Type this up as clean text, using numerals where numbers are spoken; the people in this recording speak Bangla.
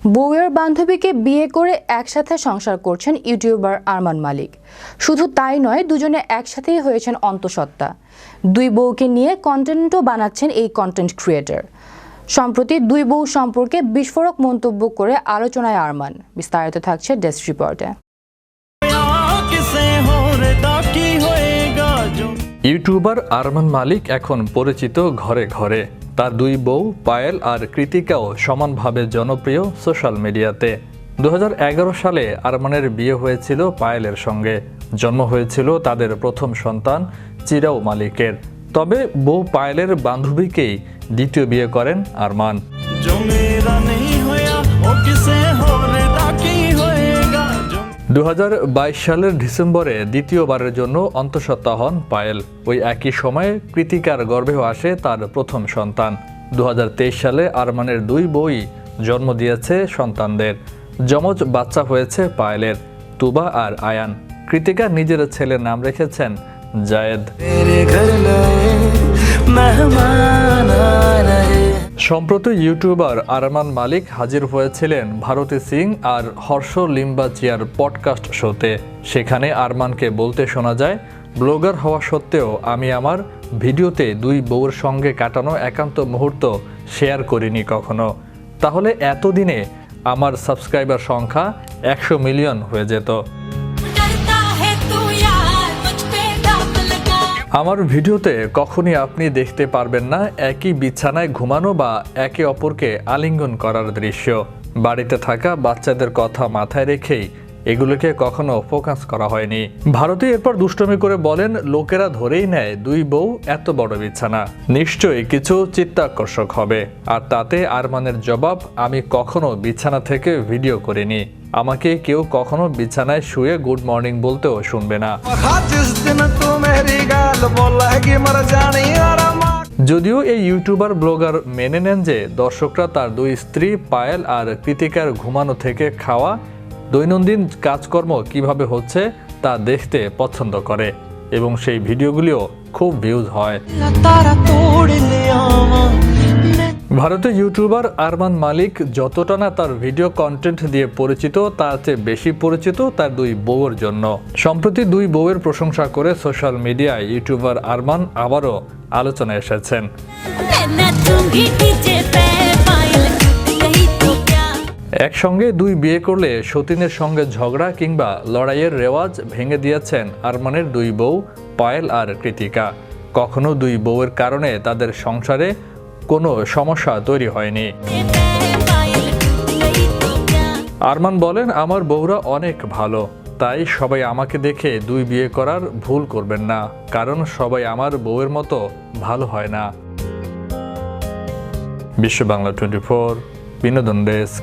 বউয়ের বান্ধবীকে বিয়ে করে একসাথে সংসার করছেন ইউটিউবার আরমান মালিক। শুধু তাই নয়, দুজনে একসাথেই হয়েছেন অন্তঃসত্ত্বা। দুই বউকে নিয়ে কন্টেন্টও বানাচ্ছেন এই কন্টেন্ট ক্রিয়েটর। সম্প্রতি দুই বউ সম্পর্কে বিস্ফোরক মন্তব্য করে আলোচনায় আরমান। বিস্তারিত থাকছে ডেস্ক রিপোর্টে। ইউটিউবার আরমান মালিক এখন পরিচিত ঘরে ঘরে। তার দুই বউ পায়েল আর কৃতিকাও সমানভাবে জনপ্রিয় সোশ্যাল মিডিয়াতে। 2011 সালে আরমানের বিয়ে হয়েছিল পায়েলের সঙ্গে। জন্ম হয়েছিল তাদের প্রথম সন্তান চিরাও মালিকের। তবে বউ পায়েলের বান্ধবীকেই দ্বিতীয় বিয়ে করেন আরমান। 2022 সালের ডিসেম্বরে দ্বিতীয়বারের জন্য অন্তঃসত্ত্বা হন পায়েল। ওই একই সময়ে কৃতিকার গর্ভেও আসে তার প্রথম সন্তান। 2023 সালে আরমানের দুই বউই জন্ম দিয়েছে সন্তানদের। যমজ বাচ্চা হয়েছে পায়েলের, তুবা আর আয়ান। কৃতিকা নিজের ছেলের নাম রেখেছেন জায়েদ। সম্প্রতি ইউটিউবার আরমান মালিক হাজির হয়েছিলেন ভারতী সিং আর হর্ষ লিম্বাচিয়ার পডকাস্ট শোতে। সেখানে আরমানকে বলতে শোনা যায়, ব্লগার হওয়া সত্ত্বেও আমি আমার ভিডিওতে দুই বউয়ের সঙ্গে কাটানো একান্ত মুহূর্ত শেয়ার করিনি কখনো। তাহলে এতদিনে আমার সাবস্ক্রাইবার সংখ্যা 100 মিলিয়ন হয়ে যেত। আমার ভিডিওতে কখনই আপনি দেখতে পারবেন না একই বিছানায় ঘুমানো বা একে অপরকে আলিঙ্গন করার দৃশ্য। বাড়িতে থাকা বাচ্চাদের কথা মাথায় রেখেই এগুলোকে কখনো ফোকাস করা হয়নি। ভারতী এরপর দুষ্টমি করে বলেন, লোকেরা ধরেই নেয় দুই বউ এত বড় বিছানা, নিশ্চয়ই কিছু চিত্তাকর্ষক হবে। আর তাতে আরমানের জবাব, আমি কখনো বিছানা থেকে ভিডিও করিনি। আমাকে কেউ কখনো বিছানায় শুয়ে গুড মর্নিং বলতেও শুনবে না। যদিও এই ইউটিউবার ব্লগার মেনে নেন যে দর্শকরা তার দুই স্ত্রী পায়েল আর কৃতিকার ঘুমানো থেকে খাওয়া, দৈনন্দিন কাজকর্ম কিভাবে হচ্ছে তা দেখতে পছন্দ করে এবং সেই ভিডিওগুলিও খুব ভিউজ হয়। ভারতের ইউটিউবার আরমান মালিক যতটা না তার ভিডিও কন্টেন্ট দিয়ে পরিচিত, তার চেয়ে বেশি পরিচিত তার দুই বউয়ের জন্য। সম্প্রতি দুই বউয়ের প্রশংসা করে সোশ্যাল মিডিয়ায় ইউটিউবার আরমান আবারও আলোচনায় এসেছেন। একসঙ্গে দুই বিয়ে করলে সতীনের সঙ্গে ঝগড়া কিংবা লড়াইয়ের রেওয়াজ ভেঙে দিয়েছেন আরমানের দুই বউ পায়েল আর কৃতিকা। কখনো দুই বউয়ের কারণে তাদের সংসারে কোনো সমস্যা তৈরি হয়নি। আরমান বলেন, আমার বউরা অনেক ভালো, তাই সবাই আমাকে দেখে দুই বিয়ে করার ভুল করবেন না, কারণ সবাই আমার বউয়ের মতো ভালো হয় না। বিশ্ব বাংলা 24 বিনোদন ডেস্ক।